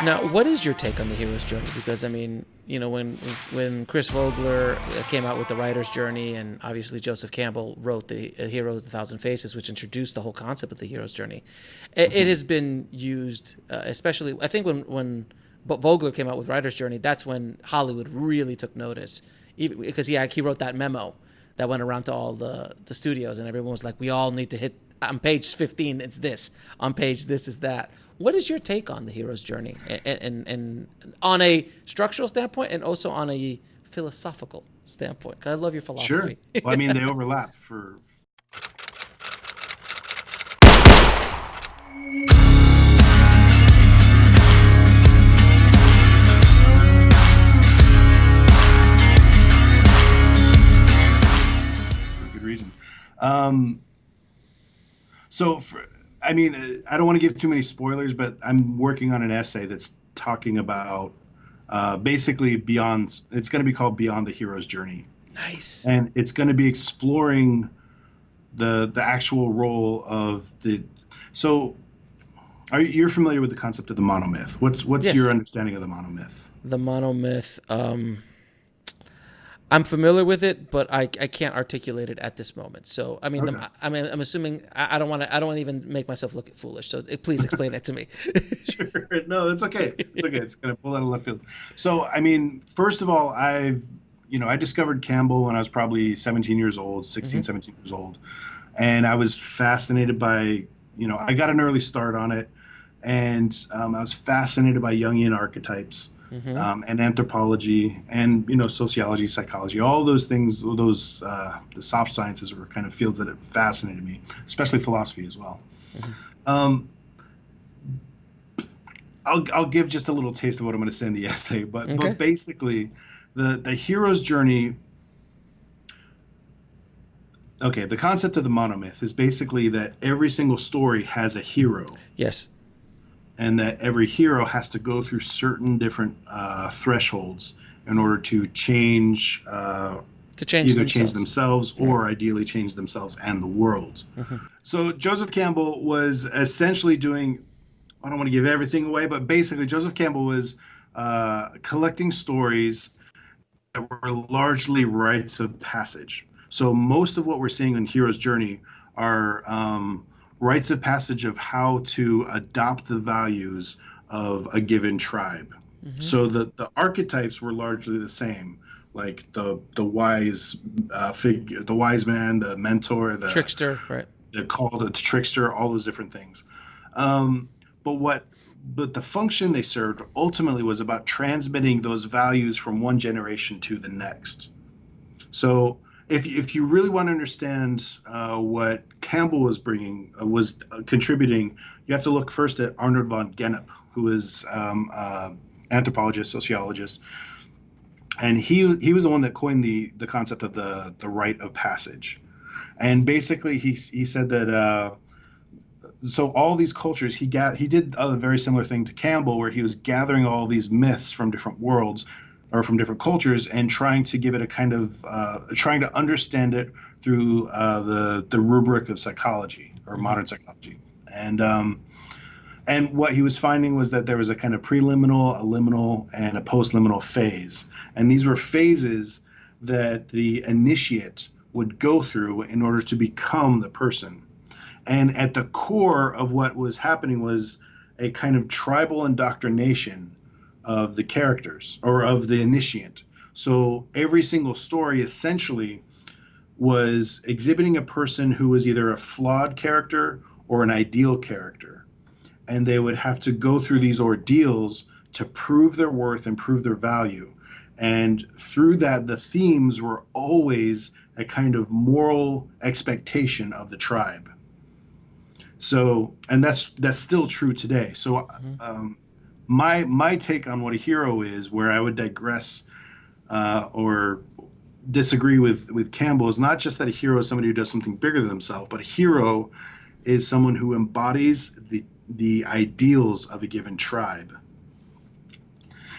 Now, what is your take on the hero's journey? Because I mean, when Chris Vogler came out with the writer's journey, and obviously Joseph Campbell wrote the Hero with a Thousand Faces, which introduced the whole concept of the hero's journey, it has been used, especially I think when Vogler came out with writer's journey, that's when Hollywood really took notice, because he wrote that memo that went around to all the studios, and everyone was like, we all need to hit on page 15. It's this on page this is that. What is your take on the hero's journey, and on a structural standpoint, and also on a philosophical standpoint? Because I love your philosophy. Sure. Well, I mean, they overlap for. For good reason. I mean, I don't want to give too many spoilers, but I'm working on an essay that's talking about basically beyond. It's going to be called Beyond the Hero's Journey. Nice. And it's going to be exploring the actual role of the. So, you're familiar with the concept of the monomyth? What's Yes. your understanding of the monomyth? The monomyth. I'm familiar with it, but I can't articulate it at this moment. So I mean, Okay. I'm assuming I don't want to even make myself look foolish. So please explain it to me. Sure. No, that's okay. It's okay. It's going to pull out of left field. So, I mean, first of all, I discovered Campbell when I was probably 17 years old, 16, 17 years old. And I was fascinated by, I got an early start on it. And I was fascinated by Jungian archetypes. And anthropology and sociology, psychology, all those things, the soft sciences were kind of fields that it fascinated me, especially philosophy as well. I'll give just a little taste of what I'm going to say in the essay, but basically the hero's journey. Okay, the concept of the monomyth is basically that every single story has a hero. Yes. And that every hero has to go through certain different thresholds in order to change, change themselves or ideally change themselves and the world. So Joseph Campbell was essentially doing, I don't want to give everything away, but basically Joseph Campbell was collecting stories that were largely rites of passage. So most of what we're seeing in Hero's Journey are rites of passage of how to adopt the values of a given tribe. So the archetypes were largely the same, like the wise figure, the wise man, the mentor, the trickster, right? The called a trickster, all those different things. But the function they served ultimately was about transmitting those values from one generation to the next. So if you really want to understand what Campbell was contributing, you have to look first at Arnold von Gennep, who is anthropologist, sociologist, and he was the one that coined the concept of the rite of passage. And basically, he said that so all these cultures, he did a very similar thing to Campbell, where he was gathering all these myths from different worlds or from different cultures and trying to give it a kind of trying to understand it through the rubric of psychology or modern psychology. And what he was finding was that there was a kind of preliminal, a liminal, and a postliminal phase. And these were phases that the initiate would go through in order to become the person. And at the core of what was happening was a kind of tribal indoctrination of the characters or of the initiate. So every single story essentially was exhibiting a person who was either a flawed character or an ideal character. And they would have to go through these ordeals to prove their worth and prove their value. And through that, the themes were always a kind of moral expectation of the tribe. So, and that's still true today. So, my take on what a hero is, where I would digress or disagree with Campbell, is not just that a hero is somebody who does something bigger than themselves, but a hero is someone who embodies the ideals of a given tribe.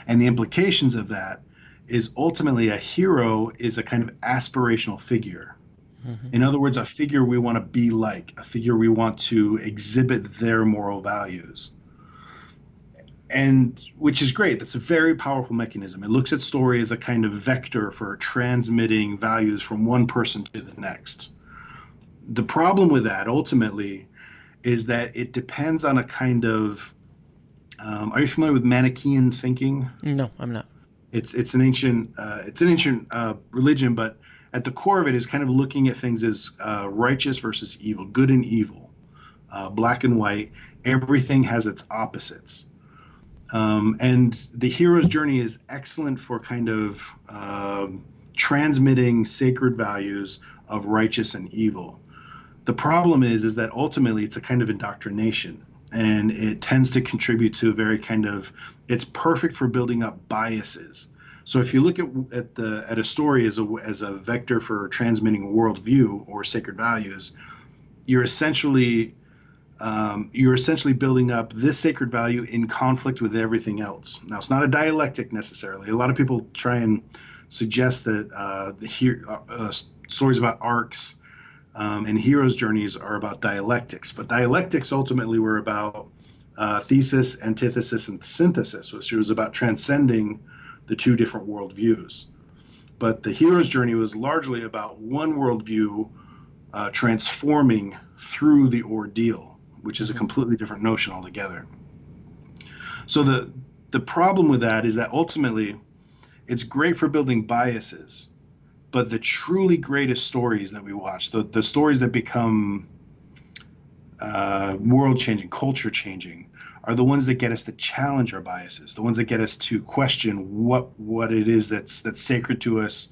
And the implications of that is ultimately a hero is a kind of aspirational figure. In other words, a figure we want to be like, a figure we want to exhibit their moral values. and which is great. That's a very powerful mechanism. It looks at story as a kind of vector for transmitting values from one person to the next. The problem with that ultimately is that it depends on a kind of are you familiar with Manichaean thinking? No, I'm not. It's an ancient religion, but at the core of it is kind of looking at things as righteous versus evil, good and evil, black and white. Everything has its opposites. And the hero's journey is excellent for kind of transmitting sacred values of righteous and evil. The problem is that ultimately it's a kind of indoctrination, and it tends to contribute to a very kind of, it's perfect for building up biases. So if you look at a story as a vector for transmitting a worldview or sacred values, you're essentially building up this sacred value in conflict with everything else. Now, it's not a dialectic necessarily. A lot of people try and suggest that stories about arcs and heroes' journeys are about dialectics. But dialectics ultimately were about thesis, antithesis, and synthesis, which was about transcending the two different worldviews. But the hero's journey was largely about one worldview transforming through the ordeal, which is a completely different notion altogether. So the problem with that is that ultimately it's great for building biases, but the greatest stories that we watch, the stories that become world-changing, culture-changing, are the ones that get us to challenge our biases, the ones that get us to question what it is that's sacred to us,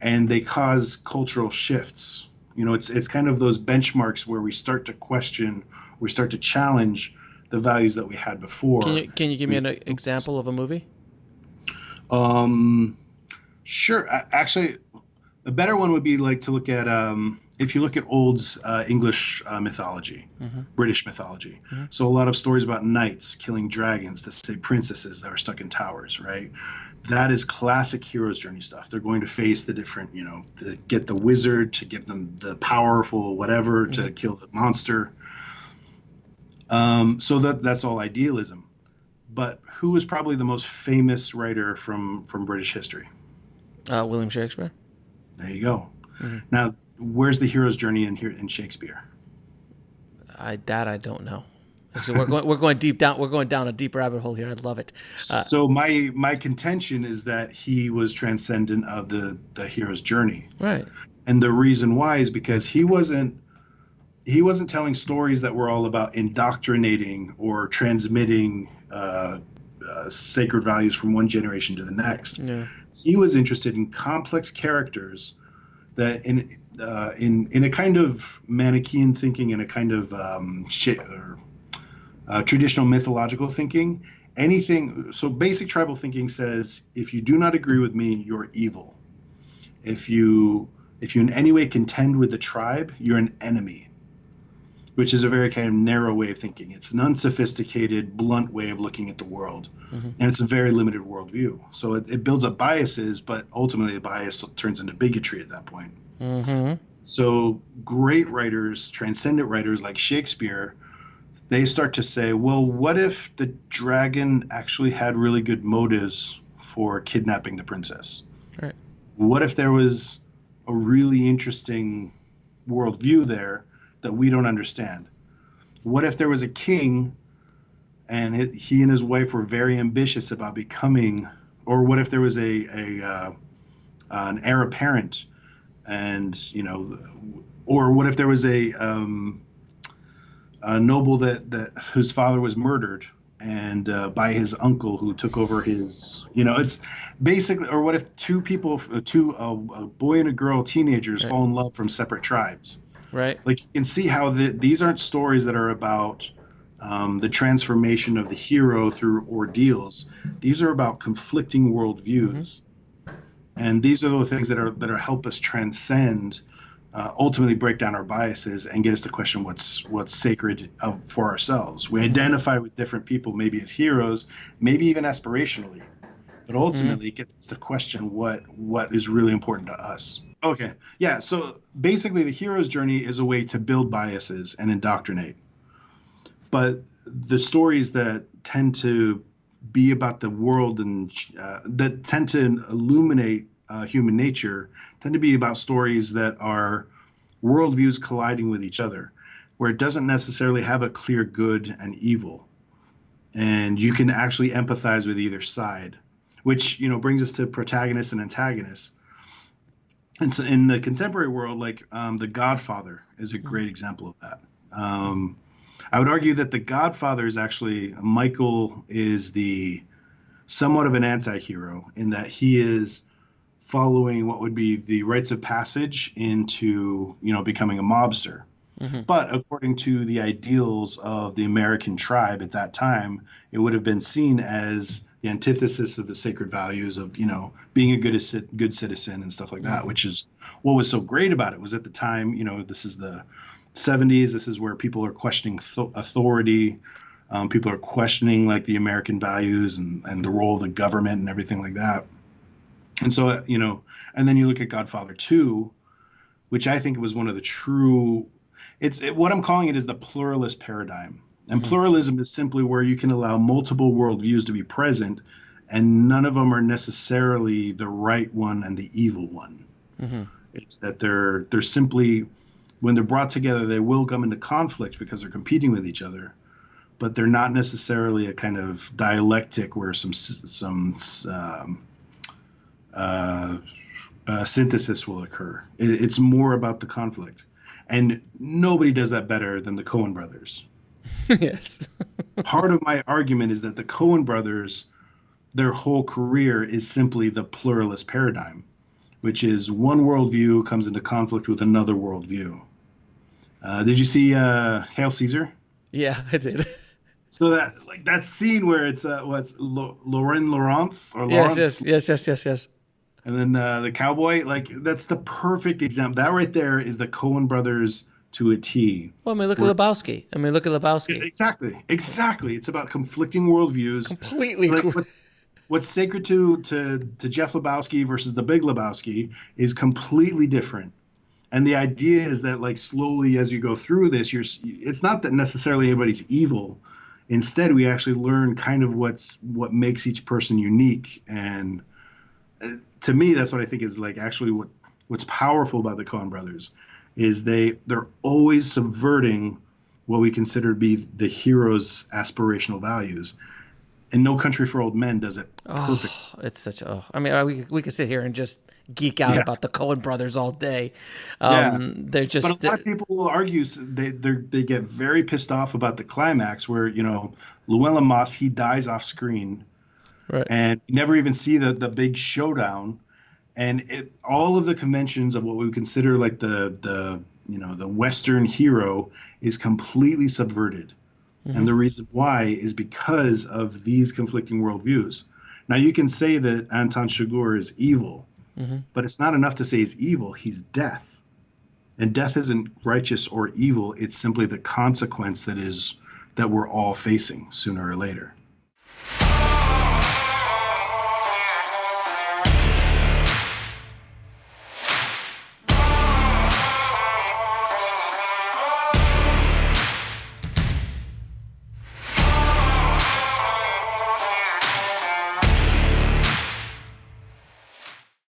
and they cause cultural shifts. You know, it's kind of those benchmarks where we start to question, we start to challenge the values that we had before. Can you give me an example of a movie? Sure. Actually, a better one would be like to look at if you look at old English mythology, British mythology. So a lot of stories about knights killing dragons to save princesses that are stuck in towers, right? That is classic hero's journey stuff. They're going to face the different, to get the wizard, to give them the powerful whatever, to kill the monster. So that's all idealism. But who is probably the most famous writer from British history? William Shakespeare. There you go. Now, where's the hero's journey in Shakespeare? I don't know. So we're going deep down. We're going down a deep rabbit hole here. I love it. So my contention is that he was transcendent of the hero's journey. Right. And the reason why is because he wasn't telling stories that were all about indoctrinating or transmitting sacred values from one generation to the next. Yeah. He was interested in complex characters that in a kind of Manichaean thinking and a kind of traditional mythological thinking, so basic tribal thinking says, if you do not agree with me, you're evil. If you in any way contend with the tribe, you're an enemy, which is a very kind of narrow way of thinking. It's an unsophisticated, blunt way of looking at the world. And it's a very limited worldview. So it builds up biases, but ultimately a bias turns into bigotry at that point. So great writers, transcendent writers like Shakespeare, they start to say, well, what if the dragon actually had really good motives for kidnapping the princess? Right. What if there was a really interesting worldview there that we don't understand? What if there was a king and he and his wife were very ambitious about becoming, or what if there was an heir apparent, and or what if there was a noble that whose father was murdered and by his uncle who took over his, it's basically, or what if a boy and a girl, teenagers, fall in love from separate tribes? Right. Like, you can see how these aren't stories that are about the transformation of the hero through ordeals. These are about conflicting worldviews, and these are the things that are help us transcend, ultimately break down our biases and get us to question what's sacred for ourselves. We identify with different people, maybe as heroes, maybe even aspirationally, but ultimately it gets us to question what is really important to us. Okay, yeah. So basically, the hero's journey is a way to build biases and indoctrinate. But the stories that tend to be about the world and that tend to illuminate human nature tend to be about stories that are worldviews colliding with each other, where it doesn't necessarily have a clear good and evil, and you can actually empathize with either side, which brings us to protagonists and antagonists. And so in the contemporary world, like The Godfather is a great example of that. I would argue that The Godfather is actually, Michael is the somewhat of an anti-hero in that he is following what would be the rites of passage into, becoming a mobster. But according to the ideals of the American tribe at that time, it would have been seen as the antithesis of the sacred values of, being a good citizen and stuff like that, which is what was so great about it. Was at the time, this is the 70s. This is where people are questioning authority. People are questioning like the American values and the role of the government and everything like that. And so, and then you look at Godfather 2, which I think was one of the true, what I'm calling it is the pluralist paradigm. And pluralism is simply where you can allow multiple worldviews to be present, and none of them are necessarily the right one and the evil one. It's that they're simply, when they're brought together, they will come into conflict because they're competing with each other, but they're not necessarily a kind of dialectic where some synthesis will occur. It's more about the conflict, and nobody does that better than the Coen brothers. Yes. Part of my argument is that the Coen brothers, their whole career is simply the pluralist paradigm, which is one worldview comes into conflict with another worldview. Did you see Hail Caesar? Yeah, I did. So that scene where it's Lauren Lawrence or Lawrence? Yes. And then the cowboy, that's the perfect example. That right there is the Coen brothers to a T. Well, look at Lebowski. Look at Lebowski. Exactly. It's about conflicting worldviews. Completely. What's sacred to Jeff Lebowski versus the Big Lebowski is completely different. And the idea is that slowly as you go through this, it's not that necessarily anybody's evil. Instead, we actually learn kind of what makes each person unique. And to me, that's what I think is actually what's powerful about the Coen brothers is they're always subverting what we consider to be the hero's aspirational values. And No Country for Old Men does it perfect. It's such we could sit here and just geek out about the Coen brothers all day. They're just. But a lot of people will argue they get very pissed off about the climax where Llewellyn Moss, he dies off screen, right? And you never even see the big showdown, and all of the conventions of what we would consider the Western hero is completely subverted. And the reason why is because of these conflicting worldviews. Now, you can say that Anton Chigurh is evil, but it's not enough to say he's evil. He's death. And death isn't righteous or evil. It's simply the consequence that we're all facing sooner or later.